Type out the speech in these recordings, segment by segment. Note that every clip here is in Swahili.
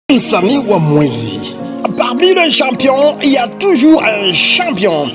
Msanii wa mwezi. Parmi les champions, il y a toujours un champion.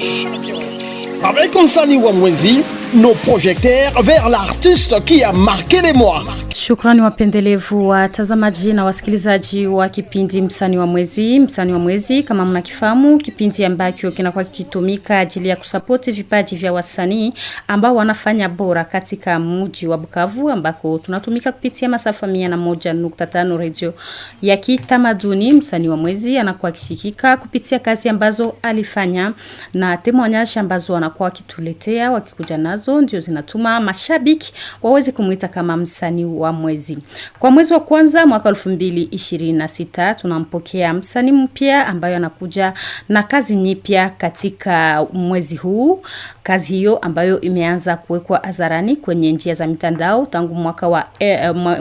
Avec msanii wa mwezi, nos projecteurs vers l'artiste qui a marqué les mois. Shukrani wapendelevu watazamaji na wasikilizaji wa kipindi Msanii wa Mwezi. Msanii wa Mwezi, kama mnakifahamu, kipindi ambacho kinakuwa kikitumika ajili ya kusapoti vipaji vya wasanii ambao wanafanya bora katika mji wa Bukavu, ambako tunatumika kupitia masafa 101.5 radio ya kitamaduni. Msanii wa Mwezi anakuwa kishikika kupitia kazi ambazo alifanya na temoignage ambazo anakuwa kituletea, wakikuja nazo ndio zinatuma mashabiki waweze kumuita kama msanii wa mwezi. Kwa mwezi wa kwanza mwaka 2026 tunampokea msanii mpya ambaye anakuja na kazi nyipya katika mwezi huu. Kazi hiyo ambayo imeanza kuwekwa hadharani kwenye njia za mitandao tangu mwaka wa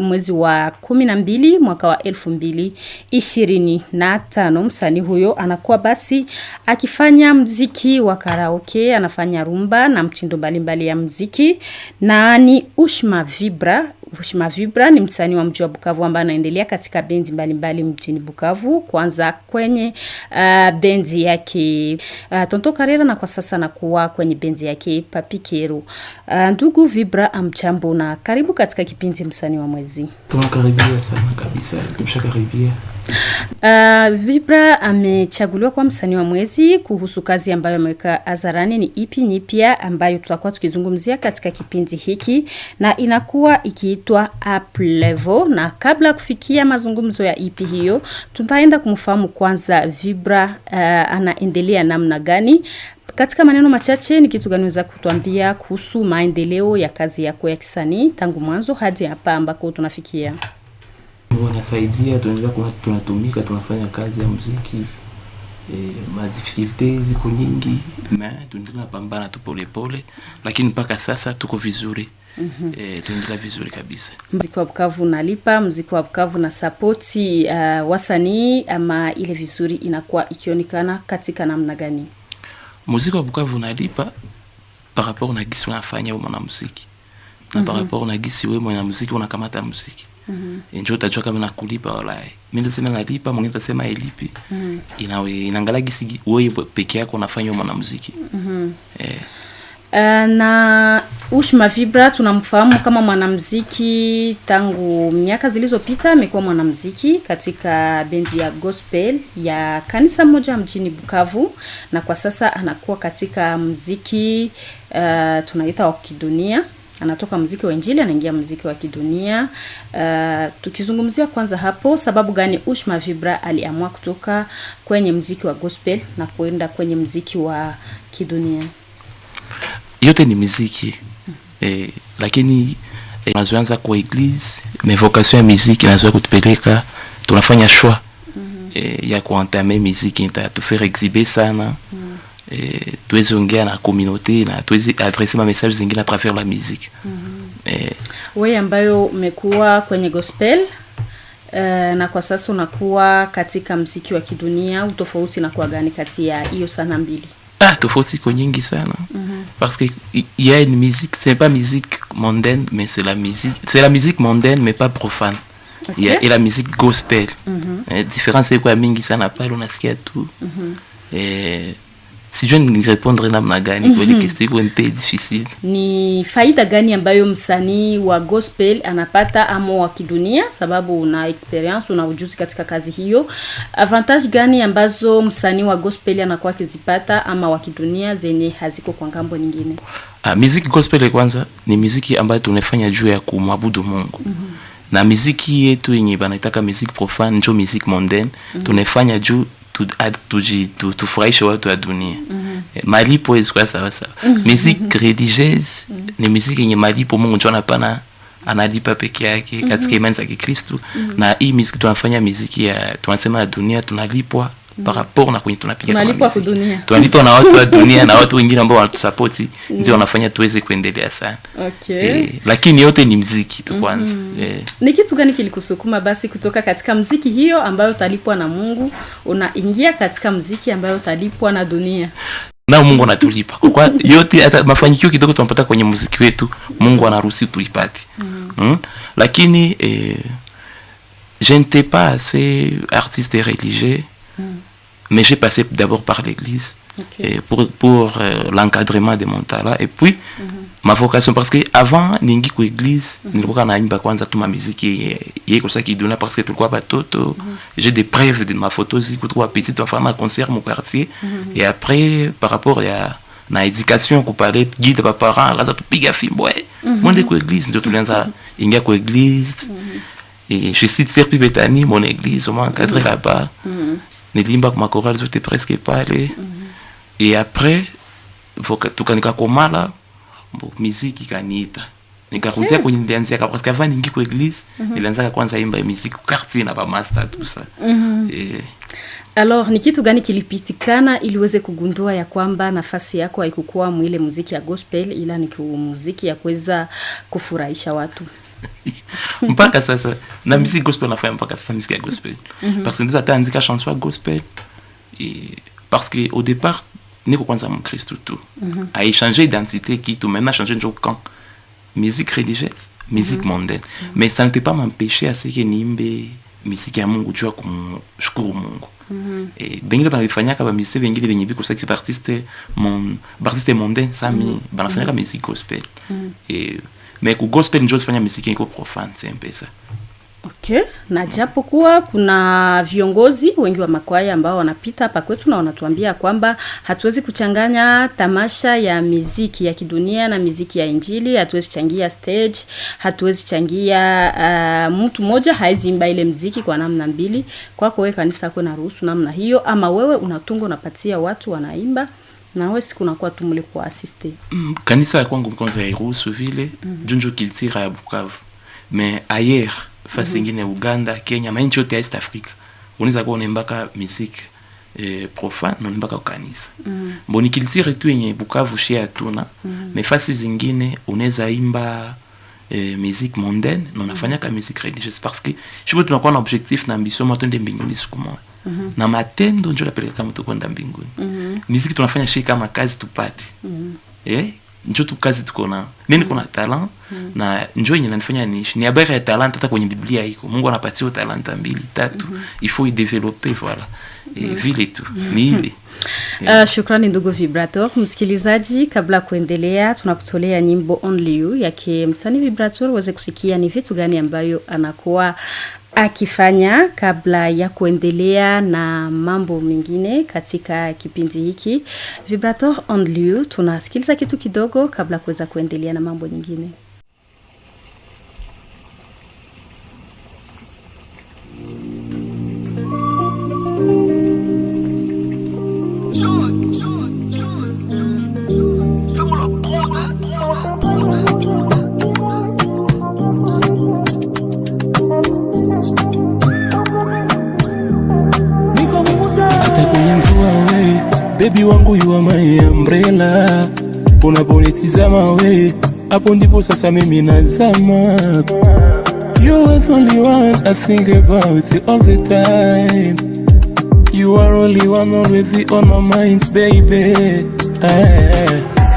mwezi wa 12 mwaka wa 2025. Msanii huyo anakuwa basi akifanya muziki wa karaoke, anafanya rumba na mtindo mbalimbali ya muziki, na ni Ushma Vibra. Ushma Vibra ni msanii wa mji wa Bukavu ambaye anaendelea katika bendi mbalimbali mjini Bukavu. Kwanza kwenye bendi yake Tonto Karera, na kwa sasa anakuwa kwenye bendi yake Papi Kero. Ndugu Vibra, amchambo na karibu katika kipindi Msanii wa Mwezi. Tunakaribia sana kabisa, tumeshakaribia. Vibra amechaguliwa kwa msanii wa mwezi. Kuhusu kazi ambayo ameweka hadharani, ni EP nyipya ambayo tutakuwa tukizungumzia katika kipindi hiki, na inakuwa ikiitwa Up Level. Na kabla kufikia mazungumzo ya EP hiyo, tutaenda kumfahamu kwanza Vibra anaendelea namna gani. Katika maneno machache, ni kitu gani unaweza kutuambia kuhusu maendeleo ya kazi yako ya kisanii tangu mwanzo hadi hapa ambako tunafikia? Wanasaidia, tunatumika, tunafanya kazi ya muziki. Difficulties ziko nyingi, na tunapambana tu pole pole, lakini mpaka sasa tuko vizuri. Tunaendelea vizuri kabisa. Muziki wa Bukavu unalipa, muziki wa Bukavu na supporti wasanii, ama ile vizuri inakuwa ikionekana katika namna gani? Muziki wa Bukavu unalipa par rapport na gisi unafanya wewe mwanamuziki, na par rapport na gisi wewe mwanamuziki unakamata muziki. Njoo utajua kama nakulipa wala. Mimi nasema nalipa, mwingine atasema elipi. Inaangalia gisi wewe peke yako unafanya mwanamuziki. Na Ushma Vibra tunamfahamu kama mwanamuziki tangu miaka zilizopita. Amekuwa mwanamuziki katika bendi ya gospel ya kanisa moja mjini Bukavu, na kwa sasa anakuwa katika muziki tunaita wa kidunia. Anatoka muziki wa injili anaingia muziki wa kidunia. Tukizungumzia kwanza hapo, sababu gani Ushma Vibra aliamua kutoka kwenye muziki wa gospel na kwenda kwenye muziki wa kidunia? Yote ni muziki. Lakini tunaanza kwa eglise, mais vocation ya muziki inaanza kutupeleka, tunafanya choix ya kuentamer muziki to faire exhiber sana. Tuweze ongea na communauté, na tuweze adresser ma message zingine à travers la musique. Wewe ambayo umekuwa kwenye gospel na kwa sasa unakuwa katika muziki wa kidunia, utofauti na kwa gani kati ya hiyo sana mbili? Tofauti iko nyingi sana. Parce que il y a une musique, c'est pas musique mondaine, mais c'est la musique mondaine mais pas profane. Il y a la musique gospel. Différence c'est quoi mingi sana pale unasikia tu. Si je ne répondre namna gani kwa ile question iko un peu difficile. Ni faida gani ambayo msanii wa gospel anapata ama wa kidunia, sababu una experience, una ujuzi katika kazi hiyo? Avantage gani ambazo msanii wa gospel anakuwa akizipata ama wa kidunia zenye haziko kwa ngambo nyingine? Muziki gospel kwanza ni muziki ambayo tunafanya juu ya kumwabudu Mungu. Na muziki yetu yenye banaitaka muziki profane, ndio muziki mondaine, tunafanya juu tufurahishe watu wa dunia. Malipo izikuwa sawa sawa. Muziki religieuse ni muziki yenye malipo, Mungu ndio anapana, analipa peke yake katika imani za Kikristo. Na hii muziki tunafanya muziki ya tunasema ya dunia, tunalipwa par rapport na kwenye tunapiga kwa muziki. Tunalipwa na watu wa dunia na watu wengine ambao wanatusupport, ndio wanafanya tuweze kuendelea sana. Lakini yote ni muziki tu kwanza. Ni kitu gani kilikusukuma basi kutoka katika muziki hiyo ambayo utalipwa na Mungu unaingia katika muziki ambayo utalipwa na dunia? Na Mungu anatulipa. Kwa yote, hata mafanikio kidogo tunapata kwenye muziki wetu, Mungu anaruhusu tuipate. Lakini je n'étais pas assez artiste et religieux, mais j'ai passé d'abord par l'église. Et pour l'encadrement de mon talent. Et puis, ma vocation, parce que avant ningi ku église, nilikuwa naimba kwanza tu ma muziki yeko ça qui donnait parce que tulikuwa batoto. J'ai des preuves de ma photo ziku tulikuwa petite on faire un concert mon quartier. Et après par rapport à na éducation ku parler guide pa parents, là ça tu piga fimbo. Moi de ku église, ndio tulianza ingia ku église. Et je cite Serpi Betani, mon église, on m'a encadré là-bas. Nilimba ku ma chorale, j'étais presque pas allé. Et après tukanika komala muziki kanita nikarudia kwenye nilianzia parce qu'avant ningi kwa église nilianza kwanza imba muziki quartier na ba master tout ça. Alors ni kitu gani kilipitikana ili uweze kugundua ya kwamba nafasi yako haikukuwa mwile muziki ya gospel ila ni muziki ya kuweza kufurahisha watu? Mpaka sasa na muziki gospel nafanya mpaka sasa muziki ya gospel parce que nous ataandika chanson gospel et parce que au départ niko kwanza mkristo tu a échanger identité qui tout maintenant changer de camp musique religieuse musique mondaine mais ça n'était pas m'empêcher à ce que niimbe musique ya Mungu tu kumshukuru Mungu et bengine banalifanya kama musique bengine benye biko ça artiste mondain sami banafanya kama musique gospel et mais ku gospel ndio fanya musique iko profane c'est un peu ça. Okay, na japo kuwa kuna viongozi wengi wa makwaya ambao wanapita hapa kwetu na wanatuambia kwamba hatuwezi kuchanganya tamasha ya muziki ya kidunia na muziki ya injili, hatuwezi changia stage, hatuwezi changia mtu mmoja haizi imba ile muziki kwa namna mbili. Kwako wewe kanisa yako inaruhusu namna hiyo ama wewe unatunga unapatia watu wanaimba na wewe siku unakuwa tu mle kwa assiste? Kanisa ya kwangu kwanza hairuhusu vile, junjo kilitira ya Bukavu. Mais ailleurs fasi ingine Uganda, Kenya, mainchi yote ya East Africa unaweza kuwa unaimbaka muziki profane na unaimbaka kanisa. Mboni kilitire tu yenye Bukavu shia tuna mais fasi zingine unaweza imba musique mondaine na unafanya ka musique religieuse parce que je veux tunakuwa na objectif na ambition moto ndende mbinguni siku moja. Na matendo ndio lapeleka kama tuko ndani mbinguni. Muziki tunafanya shi kama kazi tupate. Njoo tu kazi tuko na mimi niko na talent na njoo yenye nanifanya ni habari ya talent hata kwenye Biblia iko Mungu anapatia talanta 2 3 il faut y développer voilà et vile tu ni ile. Shukrani ndugu Vibrator. Msikilizaji, kabla kuendelea tunakutolea nyimbo Only You yake msanii Vibrator uweze kusikia ni vitu gani ambayo anakuwa akifanya kabla ya kuendelea na mambo mengine katika kipindi hiki. Vibrator Only You, tunasikiliza kitu kidogo kabla kuweza kuendelea na mambo nyingine. Baby wangu you are my umbrella. Unaponitizama we hapo ndipo sasa mimi nazama. You are the only one I think about all the time. You are only one always on my mind baby.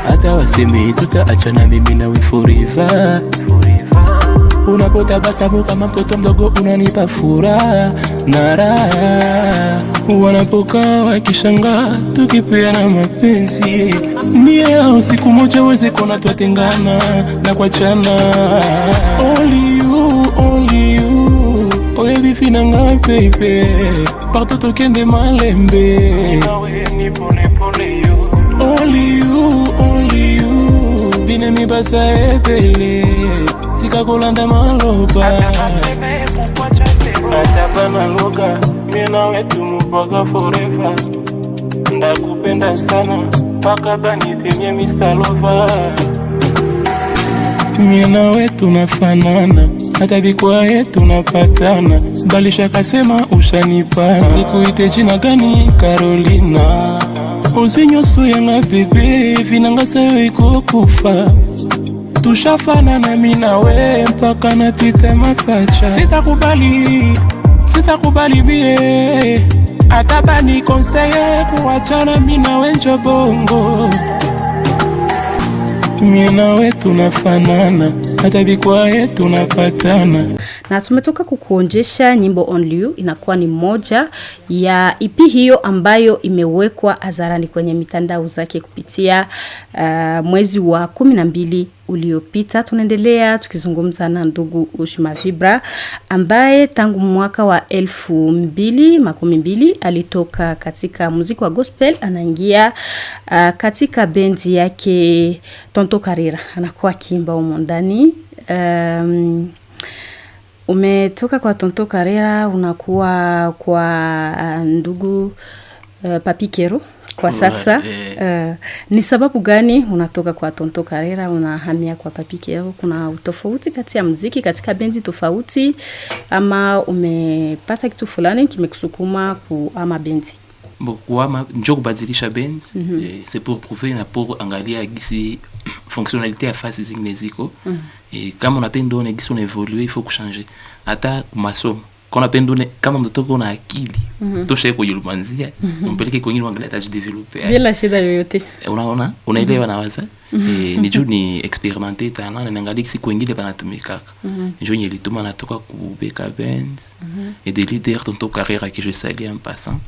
Hata waseme tutaachana mimi na we forever. Unapotabasamu kama mtoto mdogo unanipa furaha na raha. Wanapokaa wakishangaa tukipeana mapenzi, nia yao siku moja weze kona tuatengana na kuachana. Only you, only you, oye bifinanga baby, partout tokende malembe. Only you, only you, bine mi basa ebele, sika kolanda maloba. Atapana loga, mina wetu mpaka forever. Ndakupenda sana, paka banitemye Mr. Lover. Mina wetu nafanana, hata bikwa yetu napatana. Balisha kasema ushanipana, nikuite jina gani Carolina. Ozinyoso yanga bebe, vinanga sayo iko kufa. Tushafana na mina we mpaka na tita mapacha. Sitakubali bie, atabani konseye kuachana mina wenjo bongo. Mina we tunafanana, hata bikwa yetu napatana. na tumetoka kukuonjesha nyimbo Only You. Inakuwa ni moja ya EP hiyo ambayo imewekwa hadharani kwenye mitandao zake kupitia mwezi wa 12 uliopita. Tunaendelea tukizungumza na ndugu Ushma Vibra ambaye tangu mwaka wa 2012 alitoka katika muziki wa gospel, anaingia katika bendi yake Tonto Karera, anakuwa kiimba humo ndani. Umetoka kwa Tonto Karera unakuwa kwa ndugu Papi Kero kwa sasa. Ni sababu gani unatoka kwa Tonto Karera unahamia kwa Papi Kero? Kuna utofauti kati ya muziki katika bendi tofauti, ama umepata kitu fulani kimekusukuma kuama bendi? Kuama njo kubadilisha bendi, c'est pour prouver na pour angalia gisi fonctionnalité ya fasi zingine ziko. Kama unapenda une gisi unaevolue, il faut kuchanger. Hata masomo kona pendune kama mtoto una akili tosha yuko yulumanzia umpeleke kwenye wangalia tajideveloper bila shida yoyote. Unaelewa na waza ni juu ni experimenter tana na ngangali si kwengine banatumika njoo nilituma natoka ku Beka Band et des leaders Tonto Karera que je salue en passant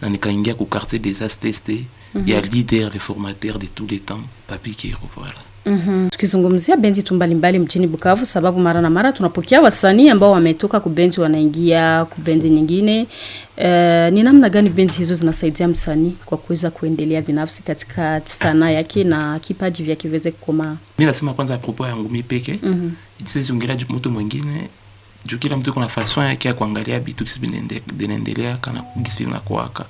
na nikaingia ku quartier des As testé il y a leader les formateurs de tous les temps Papi Kero, voilà. Tukizungumzia bendi mbalimbali mjini Bukavu, sababu mara na mara tunapokea wasanii ambao wametoka ku bendi wanaingia ku bendi nyingine. Ni namna gani bendi hizo zinasaidia msanii kwa kuweza kuendelea binafsi katika sanaa yake na kipaji vyake viweze kukoma? Mimi nasema kwanza propos yangu mimi peke. Sisi ongelea mtu mwingine, juu kila mtu kuna façon yake ya kuangalia vitu kisibenendelea kana kugisiona kwaka.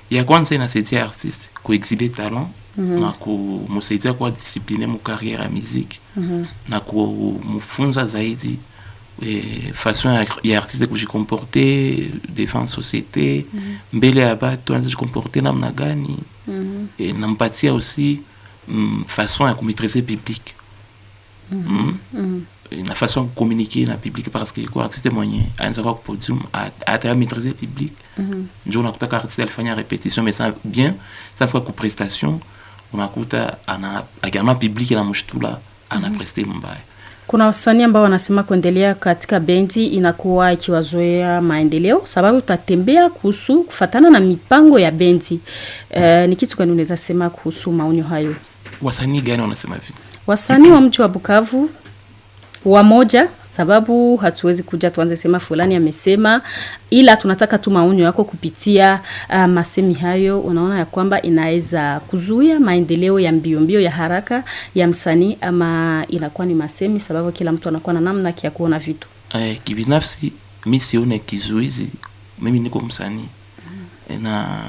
Ya kwanza inasaidia artiste kuexhiber talent na kumusaidia kwa discipline mu carrière ya musique na kumfunza zaidi façon ya artiste kujikomporter devant société mbele ya watu, anza kujikomporter namna gani, na mpatia aussi façon ya kumaîtriser public, na façon de communiquer na public, parce que kwa artiste mwenye anza kwa podium ata maîtriser public ndio unakutaka artiste alifanya répétition mais ça bien ça fois ku prestation unakuta agama public na mshtula ana prester mbaya. Kuna wasanii ambao wanasema kuendelea katika bendi inakuwa ikiwazoea maendeleo, sababu utatembea kuhusu kufatana na mipango ya bendi. Ni kitu gani unaweza sema kuhusu maonyo hayo? Wasanii gani wanasema hivi? Wasanii wa mji wa Bukavu wamoja, sababu hatuwezi kuja tuanze sema fulani amesema, ila tunataka tu maonyo yako kupitia masemi hayo. Unaona ya kwamba inaweza kuzuia maendeleo ya mbio ya haraka ya msanii, ama inakuwa ni masemi sababu kila mtu anakuwa na namna ya kuona vitu? Kibinafsi mimi sione kizuizi, mimi niko msanii na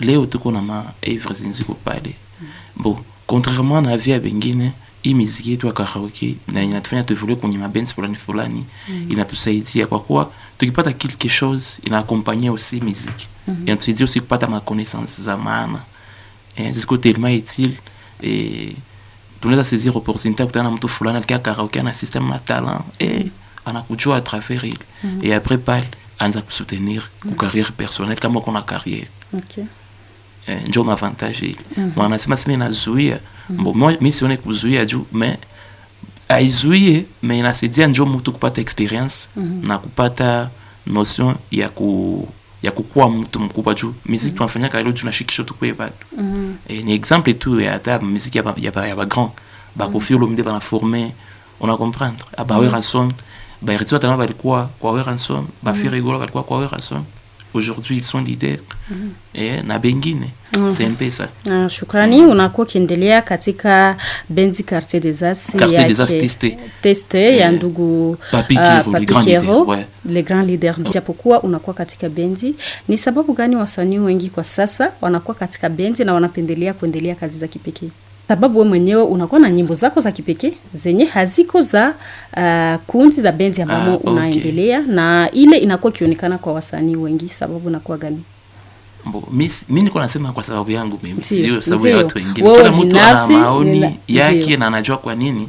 leo tuko na ma œuvres zinziko pale. Bon, contrairement na via bengine, hii muziki yetu ya karaoke na inatufanya tuevolue kwenye mabands fulani inatusaidia kwa kuwa tukipata quelque chose inaaccompagner aussi muziki, inatusaidia aussi kupata ma connaissance za maana, c'est tellement utile, tunaweza saisir opportunité kutana mtu fulani alikia karaoke na système na talent anakujua à travers il et après pale anza kusoutenir ku carrière personnelle kama kuna carrière. Okay. Njo mavantage wanasema sema inazuia. Mimi sione kuzuia juu mais aizuie mais inasaidia njo mtu kupata experience na kupata notion ya kukua mtu mkubwa juu muziki tunafanya kale tunashikisha tu kwa watu. Ni exemple tu ya hata muziki ya ba grand ba Koffi Olomide bana former, on a comprendre aba Weranson ba Eritwa tena balikuwa kwa Weranson, ba Firigolo balikuwa kwa Weranson. Aujourd'hui ils sont leaders na bengine c'est un peu ça. Shukrani. Unakuwa kiendelea katika bendi Quartier des As testé ya ndugu Papi Kero, les grands leaders. Japokuwa unakuwa katika bendi, ni sababu gani wasanii wengi kwa sasa wanakuwa katika bendi na wanapendelea kuendelea kazi za kipekee? Sababu wewe mwenyewe unakuwa na nyimbo zako za kipekee zenye haziko za kundi za bendi ambao unaendelea, na ile inakuwa kionekana kwa wasanii wengi. Sababu inakuwa gani? Mimi niko nasema kwa sababu yangu mimi, sio sababu ya watu wengine. Kila mtu ana maoni yake na anajua kwa nini,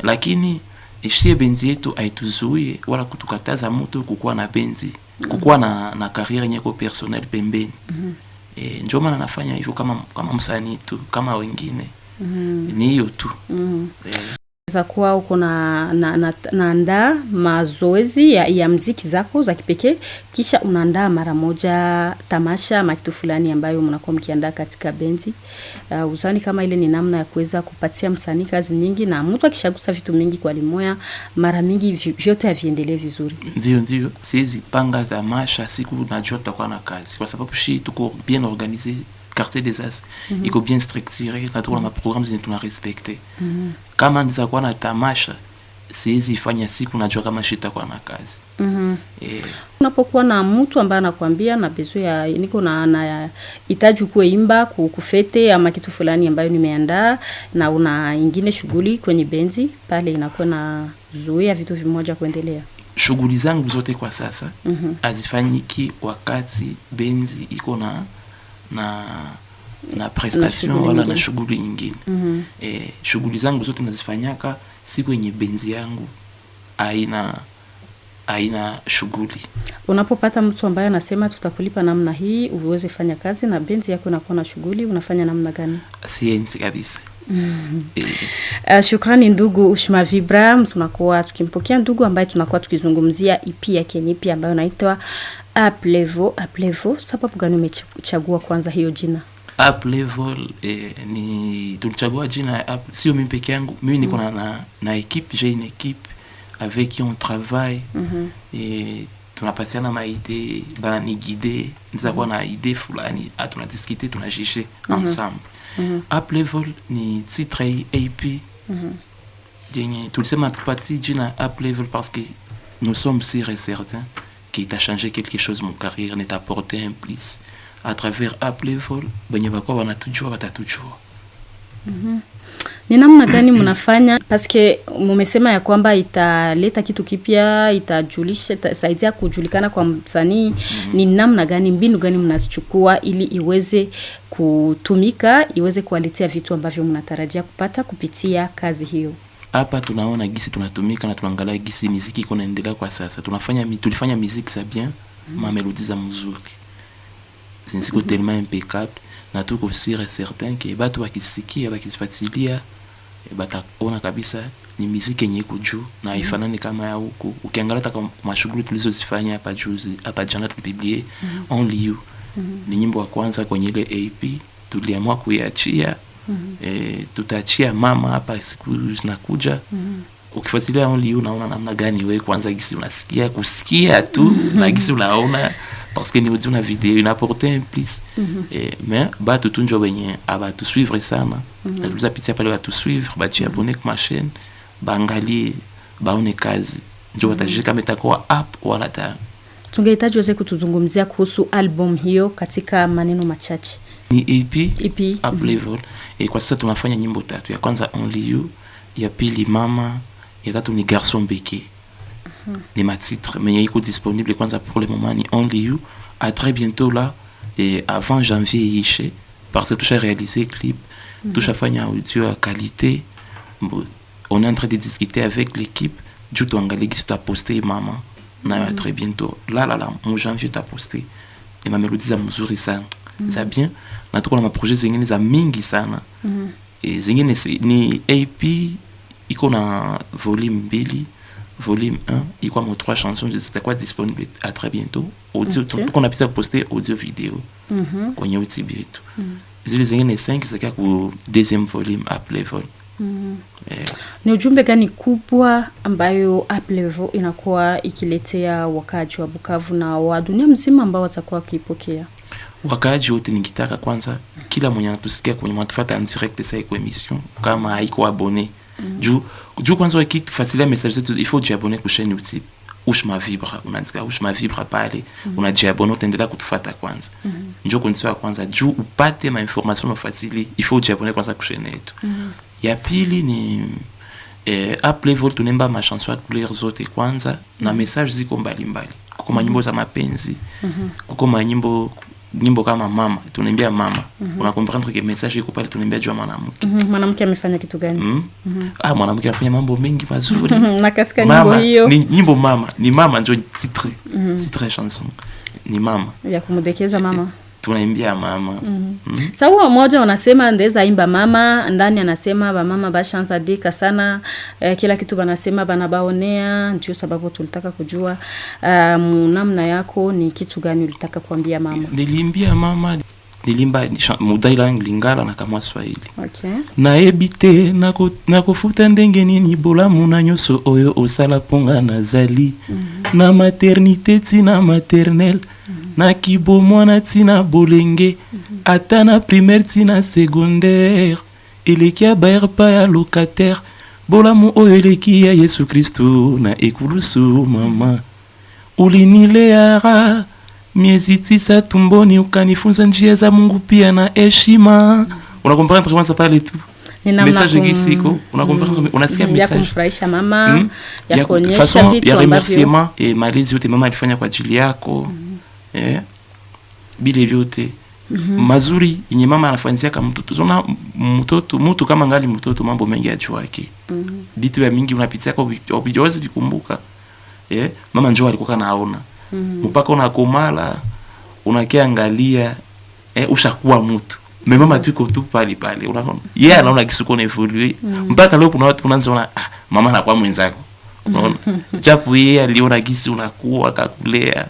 lakini ishie bendi yetu haituzuie wala kutukataza mtu kukuwa na bendi, kukuwa na career yako personnel pembeni. Ndio maana nafanya hivyo kama msanii tu kama wengine. Ni hiyo tu. za kuwa uko naandaa mazoezi ya mziki zako za kipekee, kisha unaandaa mara moja tamasha ama kitu fulani ambayo mnakuwa mkiandaa katika bendi. Uzani kama ile ni namna ya kuweza kupatia msanii kazi nyingi, na mtu akishagusa vitu mingi kwa limoya, mara mingi vyote haviendelee vizuri. Ndio siwezi panga tamasha siku najua tutakuwa na kazi, kwa sababu tuko bien organisé. Quartier des As iko bien structuré, na tuko na programmes zenye tuna respecte. Kama nitakuwa na tamasha siwezi fanya siku najua kama shitakuwa na kazi. Unapokuwa na mtu ambaye anakuambia na bezo ya niko na hitaji kuimba kufete ama kitu fulani ambayo nimeandaa, na una ingine shughuli kwenye benzi pale, inakuwa na zuia vitu vimoja kuendelea. Shughuli zangu zote kwa sasa azifanyiki wakati benzi iko na prestation wala na shughuli nyingine. Shughuli zangu zote nazifanyaka siku yenye benzi yangu haina shughuli. Unapopata mtu ambaye anasema tutakulipa namna hii uweze fanya kazi na benzi yako inakuwa na shughuli, unafanya namna gani? Sienzi kabisa. Shukrani ndugu Ushma Vibra. Tunakuwa tukimpokea ndugu ambaye tunakuwa tukizungumzia EP yake nyipya ambayo inaitwa Up Level. Sababu gani umechagua kwanza hiyo jina Up Level? Ni tulichagua jina Up, sio mimi peke yangu, mimi niko na equipe, j'ai une équipe avec qui on travaille. Et tunapatiana ma idée, ni guider, nzakuwa na idée fulani, tunadiscuter, tunajiche ensemble. Up Level ni titre EP. Yenye tulisema tupati jina Up Level parce que nous sommes sûrs et certains qu'il t'a changé quelque chose mon carrière, ne t'a apporté un plus à travers Up Level. Benye bako wanatujua watatujua. Ni namna gani mnafanya? Paske mumesema ya kwamba italeta kitu kipya, itajulisha, itasaidia kujulikana kwa msanii. Ni namna gani, mbinu gani mnazichukua ili iweze kutumika, iweze kuwaletea vitu ambavyo mnatarajia kupata kupitia kazi hiyo? Hapa tunaona gisi tunatumika na tunaangalia gisi muziki iko naendelea kwa sasa. Tulifanya muziki za bien, ma melodie za mzuri. Ziko tellement impeccable, na tuko sûr et certain que batu wakisikia wakisifuatilia bataona kabisa ni muziki yenye iko juu na ifanani kama ya huko. Ukiangalia hata kama shughuli tulizozifanya hapa juzi, hapa jana tulipiblie Only You. Ni nyimbo ya kwanza kwenye ile EP, tuliamua kuiachia. Tutaachia mama hapa siku zinakuja. Ukifuatilia Only You naona namna gani wewe kwanza gisi unasikia kusikia tu na gisi unaona, parce que ni audio na video inaporte un plus. Mais batu tunjo benye aba tu suivre sana. Na tuzapitia pale watu suivre, bati abonner kwa chaîne, bangalie baone kazi. Ndio watajika kama itakuwa up wala ta. Tungehitaji uweze kutuzungumzia kuhusu album hiyo katika maneno machache. Ni EP Up Level. Kwa sasa tunafanya nyimbo 3. Ya kwanza Only You, ya pili Mama, ya tatu ni Garçon Béqué. Ni ma titre, mais il est disponible kwanza pour le moment ni Only You. À très bientôt là, et avant janvier ici, parce que tout a réalisé clip, tout a fait audio à qualité. On est en train de discuter avec l'équipe. Du tout angalé qui t'a posté Mama. Na très bientôt. Là, mon janvier t'a posté. Et ma mélodie za mzuri sana. Ça bien. Na tuko na projet zingine za mingi sana. Et zingine ni EP iko na volume 2, volume 1, iko na 3 chansons, c'était quoi disponible à très bientôt. Audio qu'on a pu poster audio vidéo. Kwenye YouTube yetu. Zile zingine 5 zitakuwa ku deuxième volume Up Level. Ni ujumbe gani kubwa ambayo Up Level inakuwa ikiletea wakaji wa Bukavu na wa dunia mzima ambao watakuwa wakipokea? Wakaji wote nikitaka kwanza kila mwenye anatusikia kwenye matufuata en direct sa iko emission kama haiko abonné. Juu kwanza wakitufuatilia message zetu il faut t'abonner kwa chaîne YouTube. Ushma Vibra, unaandika Ushma Vibra pale, unajiabonner utaendelea kutufuata kwanza. Njoo kwanza kwanza juu upate ma information ufuatilie, il faut t'abonner kwanza kwa chaîne yetu. Ya pili ni Up Level tunemba ma chanson ya couleur zote kwanza na message ziko mbalimbali. Kuko manyimbo za mapenzi, kuko manyimbo kama Mama, tunembia mama. Unakomprendre que message iko pale tunembia jua mwanamke. Mwanamke amefanya kitu gani? Mwanamke anafanya mambo mengi mazuri. Na katika nyimbo hiyo ni nyimbo Mama, ni Mama ndio titre ya chanson. Ni Mama. Ya kumdekeza mama. tunaimbia mama. Sawa, mmoja wanasema ndeza imba mama, ndani anasema ba mama bashanza dika sana, kila kitu banasema banabaonea. Ndio sababu tulitaka kujua namna yako ni kitu gani ulitaka kuambia mama. Niliimbia mama, nilimba mudaila Lingala na kama Swahili. Okay. Na ebite na kofuta ndenge nini bolamu na nyoso oyo osala ponga nazali. Na maternité tina maternelle. Na kibo mwana tina bolenge. Ata na primaire tina secondaire. Eleki ya baer pa ya locataire. Bolamu oyo eleki ya Yesu Kristo na ekulusu mama. Ulinileara miezi 9 tumboni, ukanifunza njia za Mungu pia na heshima. Unakomprendre comment ça parle tout? Message kisiko, unakomprendre, unasikia message ya kumfurahisha mama, ya kuonyesha façon vitu ya ambavyo remerciement et malezi yote mama alifanya kwa ajili yako. Bile vyote mazuri yenye mama anafanyia kama mtoto. Zona mtu kama ngali mtoto, mambo mengi ajua yake. Vitu ya mingi unapitia kwa ubijozi vikumbuka. Mama njoo alikuwa kanaona. Mpaka unakomala unakiangalia ushakuwa mtu. Mama tuko tu pale unaona. Yeye anaona kisuko na evolue. Mpaka leo kuna watu unaanza mama anakuwa mwenzako. Unaona? Japo yeye aliona kisi unakuwa akakulea.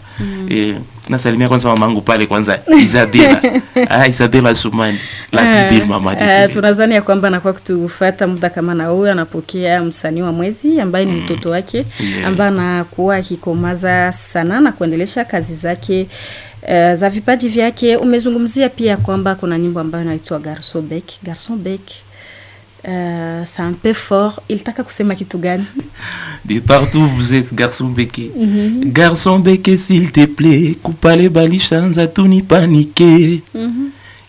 Nasalimia kwanza mamangu pale kwanza Isabella. Isabella Sumani. La bibi mama yetu. Tunazani ya kwamba anakuwa kutufuata muda kama na huyu anapokea msanii wa mwezi ambaye ni mtoto wake, ambaye anakuwa akikomaza sana na kuendelesha kazi zake za vipaji vyake. Umezungumzia pia kwamba kuna nyimbo ambayo inaitwa Garçon Bec. C'est un peu fort. Ilitaka kusema kitu gani? De partout vous êtes Garçon Bec. Garçon Bec, s'il te plaît, kupale balishanza tuni panike.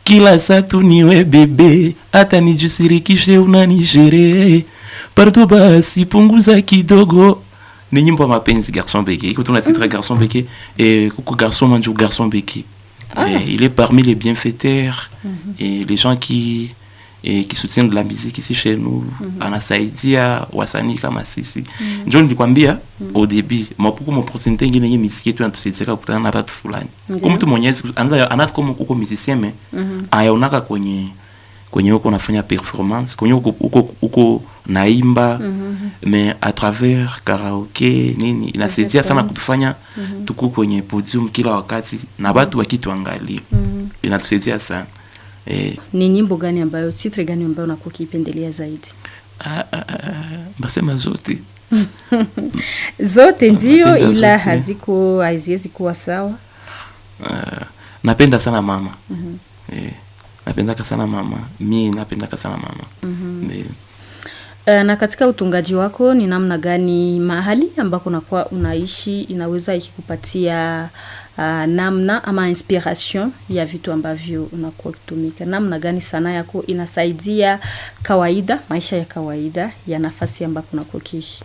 Kila satu niwe bebe, hata nijisirikishe unanijere. Partout basi punguza kidogo. Ni nyimbo mapenzi Garçon Bec. Écoute, on a titre Garçon Bec et coucou Garçon Manjou Garçon Bec. Il est parmi les bienfaiteurs et les gens qui soutiennent de la musique ici chez nous. Anasaidia wasanii kama sisi. Njoo nilikwambia au début, mapuko mprosenté ngine yenye muziki yetu inatusaidia kukutana na watu fulani. Kwa mtu mwenyezi anataka kama kuko musicien ayaonaka kwenye uko unafanya performance, kwenye uko naimba mais à travers karaoke nini inasaidia sana kutufanya tuko kwenye podium kila wakati na watu wakituangalia. Inatusaidia sana. Ni nyimbo gani ambayo titre gani ambayo unakuwa ukipendelea zaidi? Nasema zote. Zote ndio, ila haziwezi kuwa sawa. Napenda sana mama. Napenda sana mama. Mimi napenda sana mama. Na katika utungaji wako ni namna gani mahali ambako unakuwa unaishi inaweza ikikupatia namna ama inspiration ya vitu ambavyo unakuwa kutumika? Namna gani sana yako inasaidia kawaida, maisha ya kawaida ya nafasi ambako unakuwa kiishi?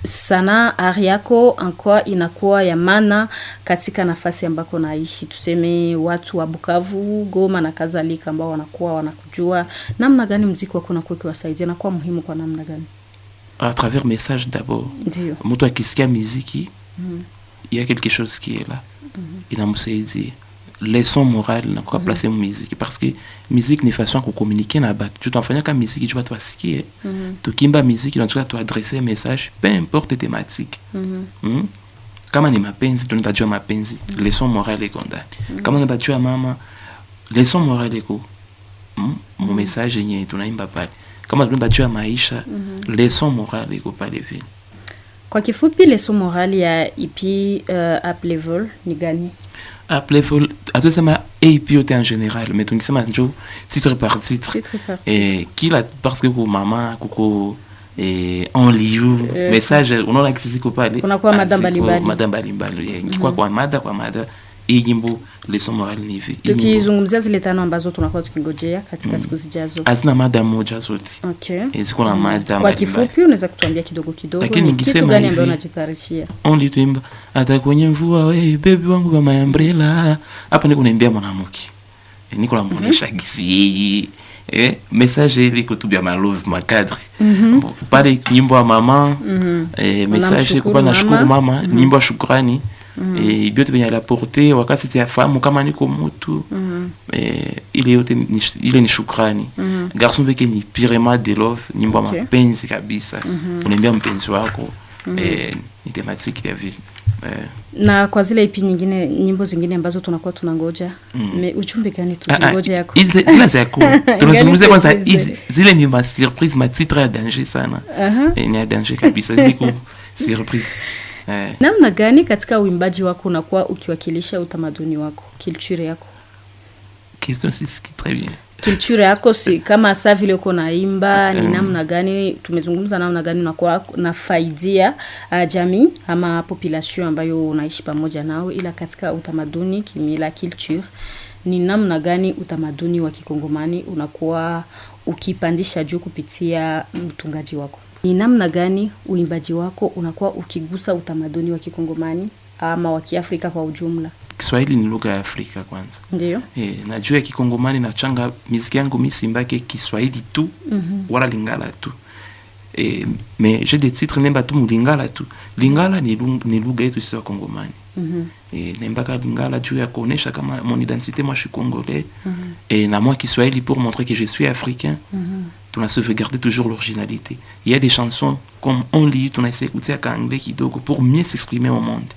Sana ari yako encore inakuwa ya maana katika nafasi ambako naishi, tuseme watu wa Bukavu, Goma na kadhalika ambao wanakuwa wanakujua. Namna gani muziki wako unakuwa kiwasaidia na kwa muhimu kwa namna gani? À travers message d'abord. Ndio. Mtu akisikia muziki, il y a quelque chose qui est là. Inamsaidia. Leçon morale na kwa placer musique parce que musique ni façon de communiquer na batu. Tu t'enfanya ka musique tu vas toi sikia. Tu kimba musique tu vas adresser un message peu importe thématique. Kama ni mapenzi tunajua mapenzi, leçon morale iko ndani. Kama unajua mama, leçon morale iko mon message yenye tunaimba pale. Kama tunajua maisha, leçon morale iko pale vile. Kwa kifupi leçon morale ya ipi up level ni gani? Up level, atusema AP en général, mais tungisema njo titre par titre. Et kila parce que pour maman kuko en lieu message unaona kisiko pale. Kuna kwa madam mbalimbali. Kwa mada hii nyimbo leçon morale ni hivi. Tukizungumzia zile tano ambazo tunakuwa tukingojea katika siku zijazo. Hazina mada moja zote. Okay. Ziko na mada. Kwa kifupi unaweza kutuambia kidogo Lakini kitu gani ambacho unajitarishia? Only tuimba hata kwenye mvua wewe baby wangu kama umbrella. Hapa niko naambia mwanamke. Niko namuonesha gisi message ile kutubia ma love ma cadre. Pale nyimbo ya mama message kwa nashukuru mama, nyimbo ya shukrani. e biote venye aliaporte wakati siafahamu kama niko mutu ile yote ile ni shukrani. Garçon peke ni Pirema de Love, nyimbo ya mapenzi kabisa. Unaambia mpenzi wako ni tematiki ya vile. Na kwa zile ipi nyingine, nyimbo zingine ambazo tunakuwa tunangoja, ujumbe gani tunangoja yako? Zile zako tunazungumzia kwanza, zile ni ma surprise, ma titre ya danger sana. Ni ya danger kabisa, zile ku surprise. Namna gani katika uimbaji wako unakuwa ukiwakilisha utamaduni wako, culture yako? Question c'est très bien. Culture yako si kama sasa vile uko naimba, ni namna gani, tumezungumza namna gani unakuwa nafaidia jamii ama population ambayo unaishi pamoja nao, ila katika utamaduni kimila, culture, ni namna gani utamaduni wa Kikongomani unakuwa ukipandisha juu kupitia mtungaji wako? Ni namna gani uimbaji wako unakuwa ukigusa utamaduni wa Kikongomani ama wa Kiafrika kwa ujumla? Kiswahili ni lugha ya Afrika kwanza. Ndio. Najua ya Kikongomani na changa muziki yangu mimi simbake Kiswahili tu wala Lingala tu. Mais j'ai des titres nemba tu Lingala tu. Lingala ni lugha yetu sisi wa Kongomani. Nemba ka Lingala juu ya kuonesha kama mon identité, moi je suis congolais. Et na moi Kiswahili pour montrer que je suis africain. On a sauvegardé toujours l'originalité. Il y a des chansons comme On lit, on a essayé d'écouter à anglais pour mieux s'exprimer au monde.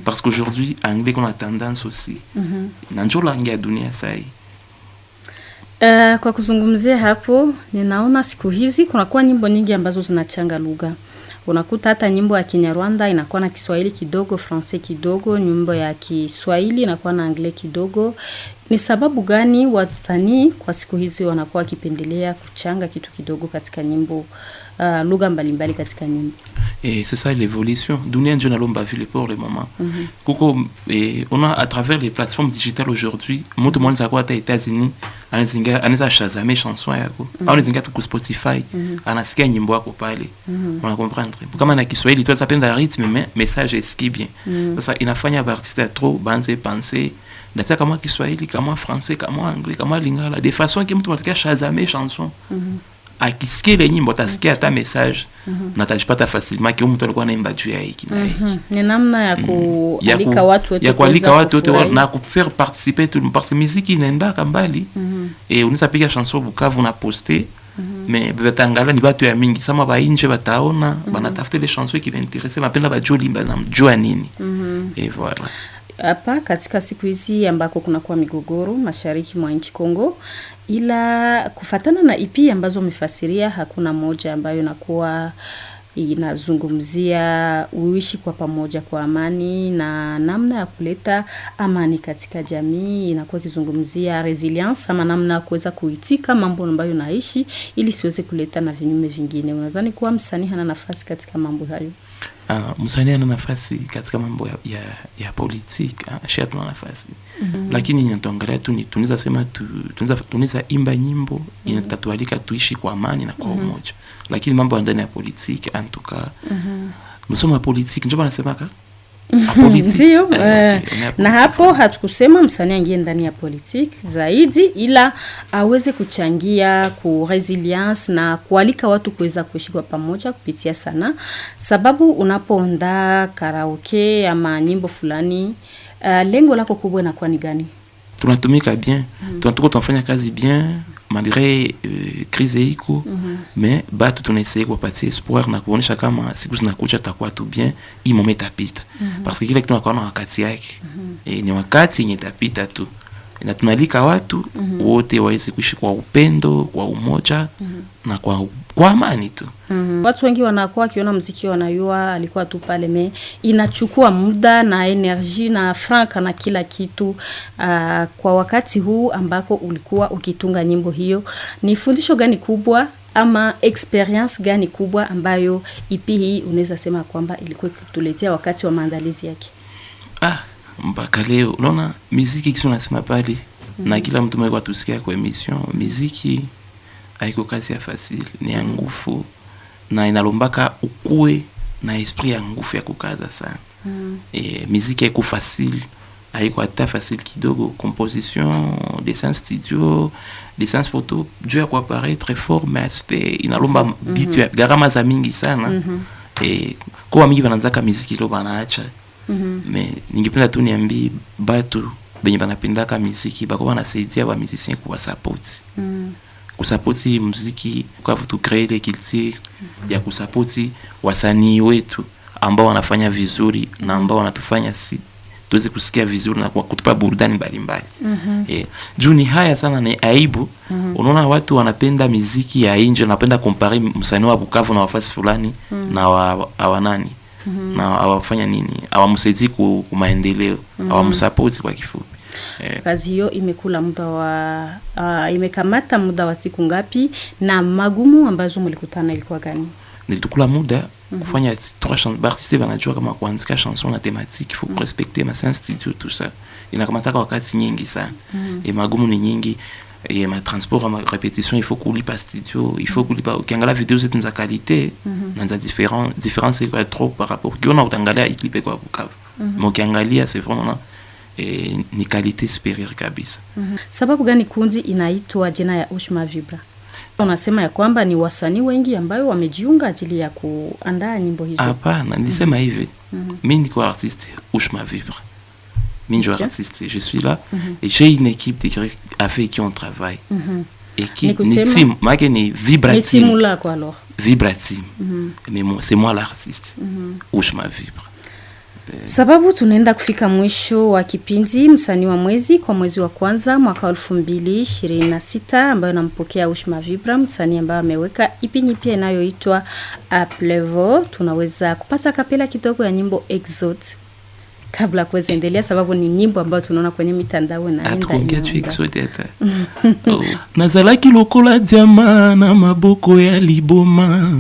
Parce qu'aujourd'hui, anglais qu'on a tendance aussi. Nanjo langue ya dunia sai. Kwa kuzungumzia hapo, ninaona siku hizi kunakuwa nyimbo nyingi ambazo zinachanga lugha. Unakuta hata nyimbo ya Kinyarwanda inakuwa na Kiswahili kidogo, Francais kidogo, nyimbo ya Kiswahili inakuwa na Anglais kidogo. Ni sababu gani wasanii kwa siku hizi wanakuwa kipendelea kuchanga kitu kidogo katika nyimbo, lugha mbalimbali katika nyimbo? Et c'est ça l'évolution. Dunia ndio nalomba vile pour le moment. Kuko on a à travers les plateformes digitales aujourd'hui, mtu mwanza kwa hata États-Unis, anaweza shazame chanson yako. Au anazinga tu Spotify, anasikia nyimbo yako pale. On comprendre. Kama na Kiswahili tu unapenda rythme mais message est bien. Sasa inafanya artiste trop banze penser ndasa kama Kiswahili, kama Français, kama Anglais, kama Lingala, de façon que mtu ataka shazame chanson. Akisikia ile nyimbo tasikia hata message na tajipata facilement que mtu alikuwa anaimba juu ya hiki na hiki. Ni namna ya kualika watu wote, ya kualika watu wote na kufaire participer tout le monde parce que musique inaenda kambali et unaweza piga chanson Bukavu na poster mais batangala ni watu ya mingi sama ba inje bataona banatafuta ile chanson qui va intéresser mapenda ba jolimba na mjua nini et voilà. Hapa katika siku hizi ambako kunakuwa migogoro mashariki mwa nchi Kongo, ila kufatana na EP ambazo umefasiria, hakuna moja ambayo inakuwa inazungumzia uishi kwa pamoja kwa amani na namna ya kuleta amani katika jamii. Inakuwa kizungumzia resilience ama namna ya kuweza kuitika mambo ambayo naishi ili siweze kuleta na vinyume vingine. Unadhani kuwa msanii hana nafasi katika mambo hayo? Msanii ana nafasi katika mambo ya politique, shia tuna nafasi. Lakini inatuangalia tu ni tunaweza sema tunaweza imba nyimbo inatatualika tuishi kwa amani na kwa umoja. Lakini mambo ndani ya politique en tout cas msomo wa politique ndio wanasema ka ndio. Na hapo hatukusema msanii aingie ndani ya politique zaidi, ila aweze kuchangia ku resilience na kualika watu kuweza kuishi kwa pamoja kupitia sana. Sababu unapoonda karaoke ama nyimbo fulani, lengo lako kubwa inakuwa ni gani? Tunatumika bien, tunafanya kazi bien malgré crise iko, mais batu tunaessaye kuwapatia espoir na kuonesha kama siku zinakuja takuwa tu bien, hii moment itapita. Parce que kile kitu tunakuwa na wakati yake. Ni wakati yenye itapita tu. Na tunalika watu wote waweze kuishi kwa upendo, kwa umoja na kwa amani tu. Watu wengi wanakuwa kiona muziki wanayua alikuwa tu pale, me inachukua muda na energy na franka na kila kitu. Kwa wakati huu ambako ulikuwa ukitunga nyimbo hiyo, ni fundisho gani kubwa ama experience gani kubwa ambayo ipi hii unaweza sema kwamba ilikuwa kutuletea wakati wa maandalizi yake? Mpaka leo unaona muziki kisha unasema pale na kila mtu mwenye atusikia kwa emission, muziki haiko kazi ya facile, ni nguvu na inalombaka ukue na esprit ya nguvu ya kukaza sana. Muziki haiko facile, haiko hata facile kidogo. Composition, dessin studio, dessin photo, juu ya kuapparaître fort mais aspect inalomba bitu ya gharama za mingi sana. Kwa mingi wananzaka muziki lo banaacha mais ningependa tu niambie batu benye banapendaka muziki bako banasaidia ba musicien kwa support kusapoti muziki kwa tu créer les culture ya kusapoti wasanii wetu ambao wanafanya vizuri na ambao wanatufanya tuweze kusikia vizuri na kutupa burudani mbalimbali. Juu ni haya sana ni aibu. Unaona watu wanapenda muziki ya nje, wanapenda compare msanii wa Bukavu na wafasi fulani na hawanani na hawafanya nini, hawamsaidii ku maendeleo, hawamsupport kwa kifupi. Kazi hiyo imekula muda wa imekamata muda wa siku ngapi, na magumu ambazo mlikutana ilikuwa gani? Nilitukula muda kufanya 3 chansons. Artiste wanajua kama kuandika chanson na thématique, il faut respecter ma studio tout ça. Inakamata wakati nyingi sana. Et magumu ni nyingi. Et ma transport ma répétition, il faut kulipa studio, il faut kulipa ukiangalia video zetu za qualité na za différence quoi trop par rapport kiona utangalia iklipe kwa Bukavu. Mais ukiangalia c'est vraiment ni qualité supérieure kabisa. Sababu gani kundi inaitwa jina ya Ushma Vibra? Unasema ya kwamba ni wasanii wengi ambao wamejiunga ajili ya kuandaa nyimbo hizo. Hapana, nilisema hivi. Mimi niko artiste Ushma Vibra. Mimi je suis artiste, je suis là et j'ai une équipe avec qui on travaille. Équipe ni team, maana ni Vibra team. Ni team là quoi alors? Vibra team. Mais c'est moi l'artiste. Ushma Vibra. Sababu tunaenda kufika mwisho wa kipindi msanii wa mwezi kwa mwezi wa kwanza mwaka 2026 ambayo nampokea Ushma Vibra, msanii ambaye ameweka ipinyi pia inayoitwa Aplevo. Tunaweza kupata kapela kidogo ya nyimbo Exode kabla kuweza endelea, sababu ni nyimbo ambayo tunaona kwenye mitandao na enda Exode hata. Nazalaki lokola diama na maboko ya liboma.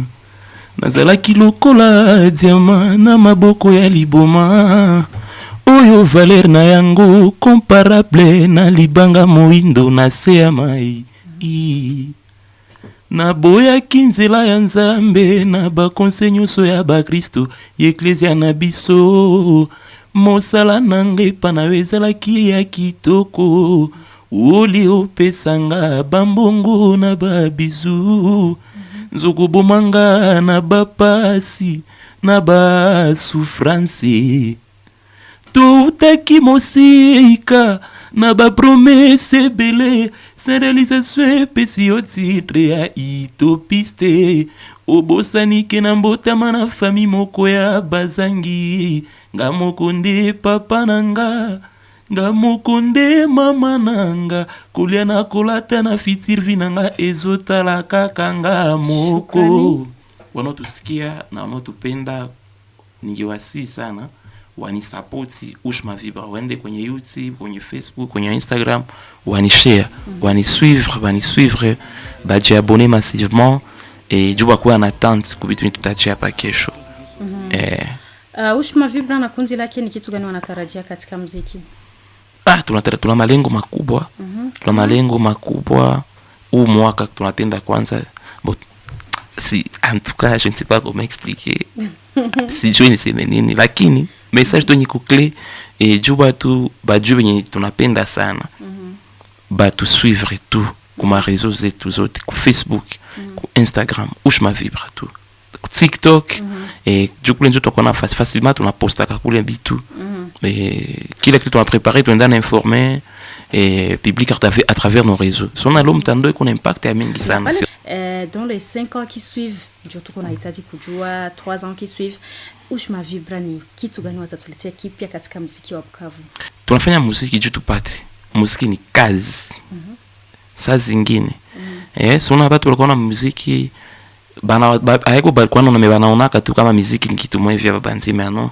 Nazalaki lokola diama na maboko ya liboma. Oyo valer na yango comparable na libanga moindo na se ya mai. Na boya kinzela ya Nzambe na bakonse nyonso ya bakristo eklesia na biso. Mosala nange pana ezalaki ya kitoko. Oli opesanga bambongo na babizu. Nzoko bomanga na bapasi na ba souffrance. Tutaki mosika na ba promesse bele. Réalisation pesi o titre ya itopiste. Obosani ke na mbotama na fami moko ya bazangi. Nga mokonde papa nanga. Nga mokonde mama nanga. Kolia na kolata na fitirvi nanga ezotala kakanga moko. Wanotusikia na wanotupenda ningewasi sana. Wanisapoti Ushma Vibra, wende kwenye YouTube, kwenye Facebook, kwenye Instagram, wanishare, wanisuivre, baji abonner massivement et juba kuwa na attente kubituni tutachia hapa kesho. Ushma Vibra na kundi lake ni kitu gani wanatarajia katika muziki? Tuna malengo makubwa. Tuna malengo makubwa. Huu mwaka tunapenda kwanza si en tout cas je ne sais pas comment expliquer. Si je ne sais nini lakini message to niko clé et juba tu baju benye tunapenda sana. Tu suivre tout kuma réseaux zetu zote ku Facebook, ku Instagram, Ushma Vibra tu. Ku TikTok et jukule njo tokona facilement tunaposta kakule bitu. Mais kila kitu tuna préparé tunaenda informer et public à travers nos réseaux. Son alum tando qu'on impact ya mingi sana. Dans les 5 ans qui suivent, joto kuna hitaji kujua 3 ans qui suivent, Ushma Vibra ni kitu gani watatuletea kipya katika muziki wa Bukavu? Tunafanya muziki juu tupate. Muziki ni kazi. Saa zingine. Sona watu walikuwa na muziki haiko balikuwa na wanaonaka tu kama muziki ni kitu mwe vya babanzime ano.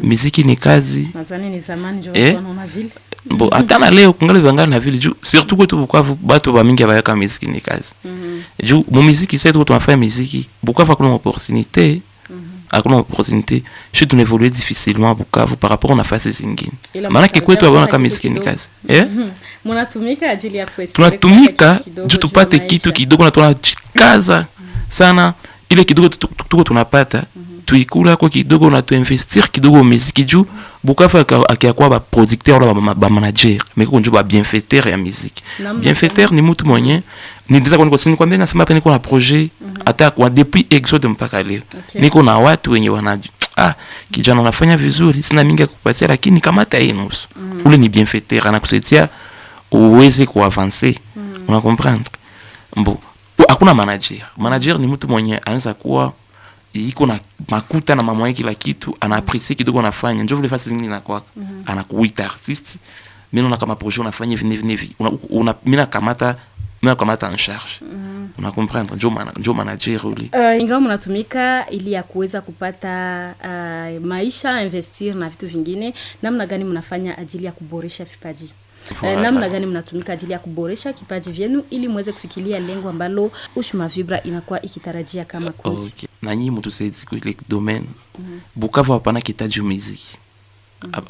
Muziki ni kazi. Mazani ni zamani ndio wanaona vile. Bon, atana leo kungali vangana na vile juu surtout kwetu Bukavu batu ba mingi bayaka muziki ni kazi. Juu mu muziki c'est tout tunafanya muziki. Bukavu kuna opportunité. Hakuna opportunité. Je dois évoluer difficilement Bukavu par rapport na fasi zingine. Maana kwetu abona kama muziki ni kazi. Mnatumika ajili ya kuexpress. Tunatumika juu tupate kitu kidogo na tunajikaza sana ile kidogo tuko tunapata. Tuikula kwa kidogo na tuinvestir kidogo muziki juu Bukavu akiakwa ba producteur wala ba manager mais ko njoo ba bienfaiteur ya muziki. Bienfaiteur ni mtu mwenye ni deja kwa nasema hapa niko na projet hata kwa depuis Exode mpaka leo. Niko na watu wenye kijana unafanya vizuri, sina mingi ya kupatia, lakini kamata hii nusu. Ule ni bienfaiteur, anakusaidia uweze kuavancer. Una comprendre? Mbo hakuna manager ni mtu mwenye anaweza kuwa iko na makuta na mama yake kila kitu, anaapprécier kidogo anafanya. Njoo vile fasi zingine inakuwa anakuita artiste, mimi naona kama projet unafanya hivi mimi nakamata en charge. Una comprendre? Njoo manager ule. Ingawa mnatumika ili ya kuweza kupata maisha, investir na vitu vingine, namna gani mnafanya ajili ya kuboresha vipaji? Namna gani mnatumika ajili ya kuboresha kipaji vyenu ili muweze kufikiria lengo ambalo Ushma Vibra inakuwa ikitarajia kama kundi? Okay. Na nyinyi mtusaidie kwa ile domaine. Bukavu hapana kitaji muziki.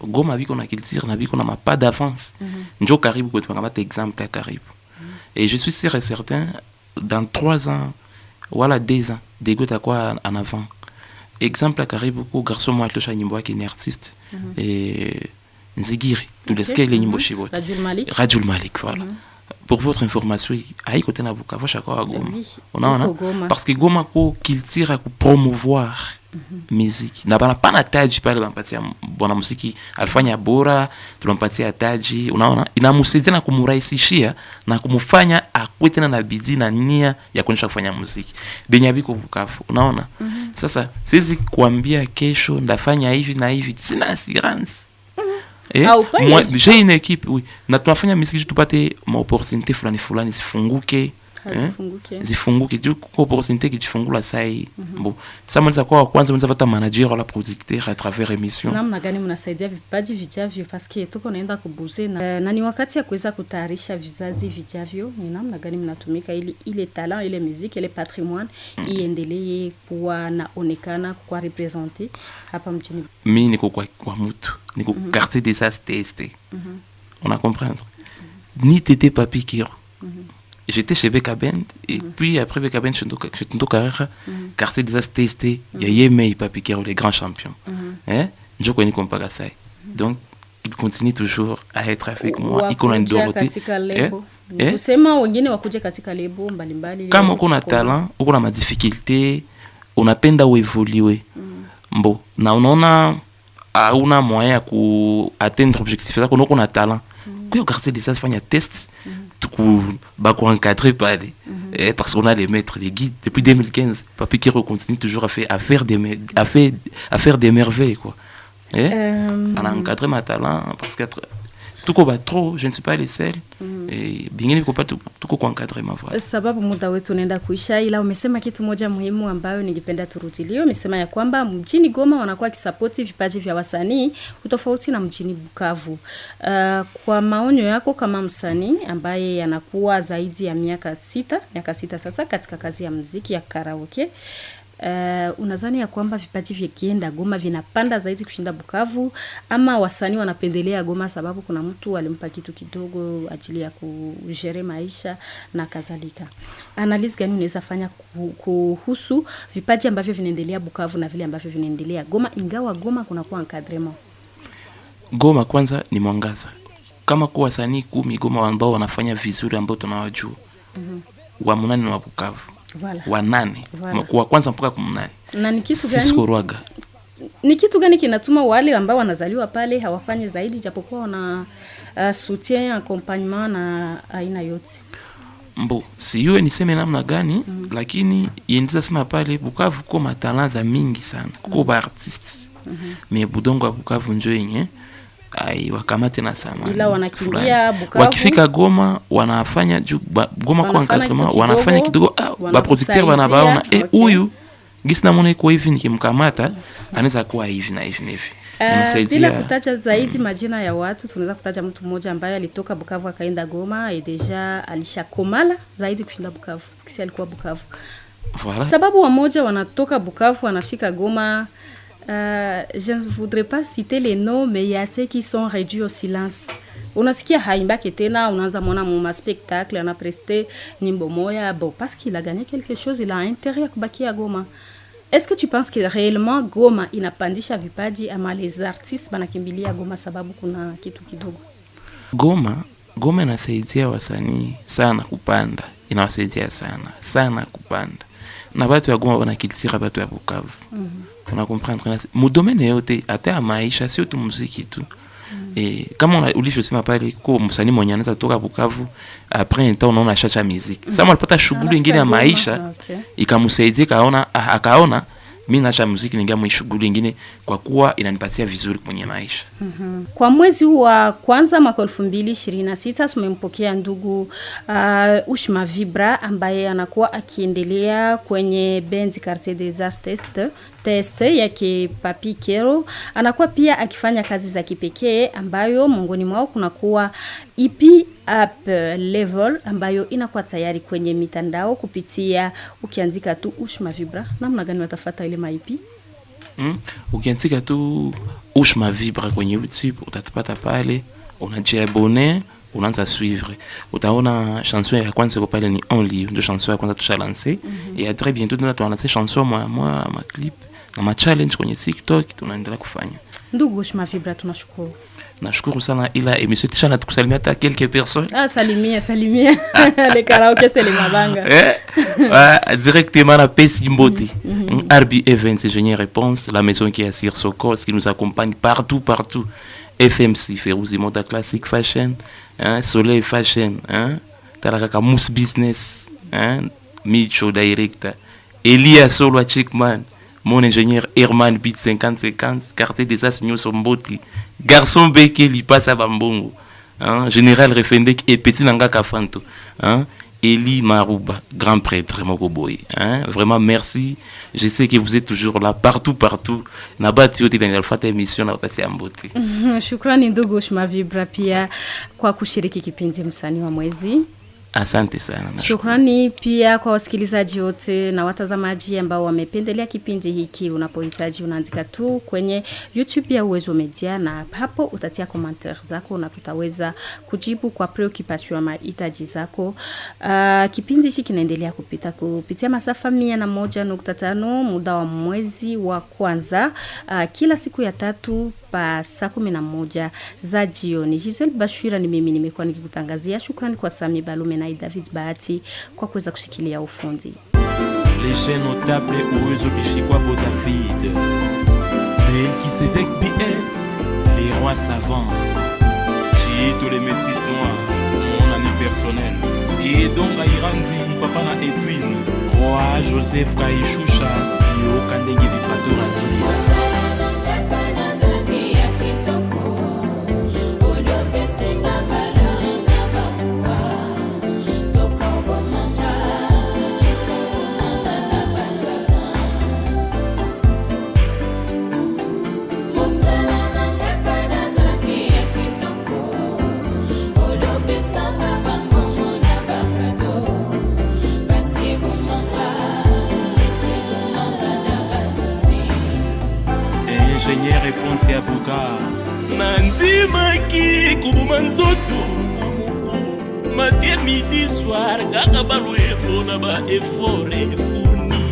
Goma biko na culture na biko na pas d'avance. Njoo karibu kwa tukamata exemple ya karibu. Et je suis sûr et certain dans 3 ans wala 2 ans Dego takuwa en avant. Exemple ya karibu kwa garçon mwa tosha nyimbo yake ni artiste. Et Nzigiri, tuleske ile nyimbo shibote. Rajul Malik, voilà. Pour votre information, haiko tena Bukavu shaka Goma. Unaona? Parce que Goma ko kiltira ku promouvoir musique. Na bana pana taji pale bampatia bwana muziki alifanya bora, tunampatia taji, unaona? Inamsaidia na kumurahisishia na kumfanya akwe tena na bidii na nia ya kuonyesha kufanya muziki. Benyabiko Bukavu, unaona? Sasa siwezi kuambia kesho ndafanya hivi na hivi. Sina assurance. Moi j'ai une équipe, oui, na tunafanya muziki tupate opportunité fulani zifunguke, zifunguke tu kwa opportunité kijifungula sai. Bon, ça mwanza kwa kwanza mwanza vata manager wala producteur à travers émission. Namna gani mnasaidia vipaji vijavyo parce que tuko naenda kubuze na ni wakati ya kuweza kutayarisha vizazi vijavyo. Ni namna gani mnatumika ili ile talent, ile muziki, ile patrimoine iendelee kuwa naonekana, kuwa representer hapa mjini? Mimi niko kwa mtu niko quartier des ASTST. On a comprendre. Ni Tété Papi Kiro. J'étais chez Beka Band et puis après Beka Band je suis Carrera, quartier des ASTST, il y a Yemei Papi Kiro, les grands champions. Je connais comme Pagasai. Donc il continue toujours à être avec moi. Il connaît Dorothée. Kusema wengine wakuje katika lebo mbalimbali. Kama uko na talent, uko na difficulté, unapenda uevoluer. Mbo, na unaona hauna moyen ya kuatteindre objectif zako, uko na talent. Kwa quartier des ASTST fanya test. Pour encadrer pale parce qu'on a les maîtres, les guides depuis 2015. Papi Kiro continue toujours à faire des merveilles quoi. On a encadré ma talent parce que tout ko trop, je ne suis pas les seuls et bingine ko pas tout ko encadrer ma voix. Sababu muda wetu unaenda kuisha, ila umesema kitu moja muhimu ambayo ningependa turudilio. Umesema ya kwamba mjini Goma wanakuwa kisapoti vipaji vya wasanii utofauti na mjini Bukavu. Kwa maonyo yako kama msanii ambaye anakuwa zaidi ya miaka sita sasa katika kazi ya muziki ya karaoke, unadhani ya kwamba vipaji vikienda Goma vinapanda zaidi kushinda Bukavu, ama wasanii wanapendelea Goma sababu kuna mtu alimpa kitu kidogo ajili ya kujere maisha na kadhalika? Analyse gani unaweza fanya kuhusu vipaji ambavyo vinaendelea Bukavu na vile ambavyo vinaendelea Goma, ingawa Goma kuna kuwa encadrement? Goma kwanza ni mwangaza. Kama kwa wasanii 10 Goma ambao wanafanya vizuri ambao tunawajua, wa 8 wa Bukavu. Voilà. Wa 8 kwa kwanza mpaka 18. Na ni kitu gani? Sikorwaga. Ni kitu gani kinatuma wale ambao wanazaliwa pale hawafanye zaidi japokuwa wana soutien, accompagnement na aina yote? Mbo, siyo niseme namna gani, lakini yendiza sema pale Bukavu kwa matalanza mingi sana. Kwa ba artistes. Mais budongo wa Bukavu njo yenye wakamate na sama. Ila wanakimbia Bukavu. Wakifika Goma wanafanya Goma kwa encadrement, wanafanya kidogo ba producteur wanabaona huyu gisi na mone kwa hivi nikimkamata anaweza kuwa hivi na hivi na hivi. Bila kutaja zaidi majina ya watu, tunaweza kutaja mtu mmoja ambaye alitoka Bukavu akaenda Goma et deja alishakomala zaidi kushinda Bukavu. Kisi alikuwa Bukavu. Voilà. Sababu wamoja wanatoka Bukavu wanafika Goma. Je ne voudrais pas citer les noms, mais il y a ceux qui sont réduits au silence. Unasikia haimbaki tena, unaanza mwana mu spectacle, ana presté nyimbo moya, bon, parce qu'il a gagné quelque chose, il a intérêt à kubaki à Goma. Est-ce que tu penses que réellement Goma inapandisha vipaji ama les artistes banakimbilia Goma sababu kuna kitu kidogo? Goma inasaidia wasanii sana kupanda, inawasaidia sana kupanda. na batu ya Goma wanakilitira batu ya Bukavu. On a comprendre mu domaine yote hata ya maisha sio tu muziki tu. Kama ulishosema pale kwa msanii mwenye anaanza kutoka Bukavu après un temps unaona achacha muziki. Sasa alipata shughuli nyingine ya maisha ikamsaidia akaona mimi naacha muziki ningia mwishughuli nyingine kwa kuwa inanipatia vizuri kwenye maisha. Kwa mwezi wa kwanza mwaka 2026 tumempokea ndugu Ushma Vibra ambaye anakuwa akiendelea kwenye Benz Quartier des Arts Test yake Papi Kero. Anakuwa pia akifanya kazi za kipekee ambayo miongoni mwao kuna kuwa EP Up Level ambayo inakuwa tayari kwenye mitandao kupitia ukiandika tu Ushma Vibra. Namna gani watafuata ile ma-EP? Ukiandika tu Ushma Vibra kwenye YouTube utatupata pale, unajiabone, unaanza suivre. Utaona chanson ya kwanza pale ni Only, ndio chanson ya kwanza tushalancer. Et très bientôt tunaanza chanson ma clip na ma challenge kwenye TikTok tunaendelea kufanya. Ndugu Ushma Vibra tunashukuru. Nashukuru sana ila emission tisha natukusalimia hata quelques personnes. Salimia. Les karaoke c'est les mabanga. Directement na Pesi Mbote. RB Events Ingénieur Réponse, la maison qui est à Sir Sokol, qui nous accompagne partout. FMC, Ferouzi Moda Classic Fashion, Soleil Fashion, Tarakaka Mousse Business, Micho Directa, Elia Solo Chickman, mon ingénieur Herman Beat 50-50, quartier des Assignos Somboti, Garçon Beke li passe à Bambongo, Général Refendek et Petit Nanga Kafanto, Eli Marouba, grand prêtre Mokoboy. Vraiment merci. Je sais que vous êtes toujours là partout. Nabati yote dans cette émission na wakati ya Mbote. Shukrani ndugu Ushma Vibra pia kwa kushiriki kipindi msanii wa mwezi. Asante sana. Shukrani pia kwa wasikilizaji wote na watazamaji ambao wamependelea kipindi hiki. Unapohitaji unaandika tu kwenye YouTube ya Uwezo Media na hapo utatia commentaire zako na tutaweza kujibu kwa preoccupation ya mahitaji zako. Kipindi hiki kinaendelea kupitia masafa 101.5 muda wa mwezi wa kwanza kila siku ya 3 pa saa 11 za jioni. Giselle Bashira ni mimi nimekuwa nikikutangazia. Shukrani kwa Sami Balume na David Bahati kwa kuweza kushikilia ufundi. Les jeunes notables Uwezo Bishikwa David, Melchisedec bien, les rois savants, Chito les métis noirs, mon ami personnel, et donc Airandi, Papa na Edwin, Roi Joseph Kaishusha, Yo Kandenge Vibrateur Azulia. Ingénieur Réponse à Buka Nanzimaki Kubumanzoto Matin midi soir Kaka baloué na ba effort fourni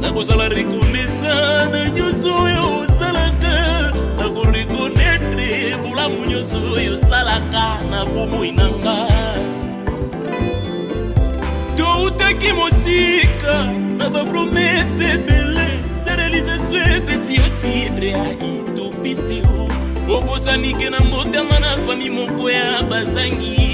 Nako sala reconnaissant Nyoso yo salaka Nako reconnaître Bula munyoso yo salaka Na bomo inanga Toutaki mosika Na ba promesse belle réalisation pesi otidre a itopiste o obosani ke na motema na famille moko ya bazangi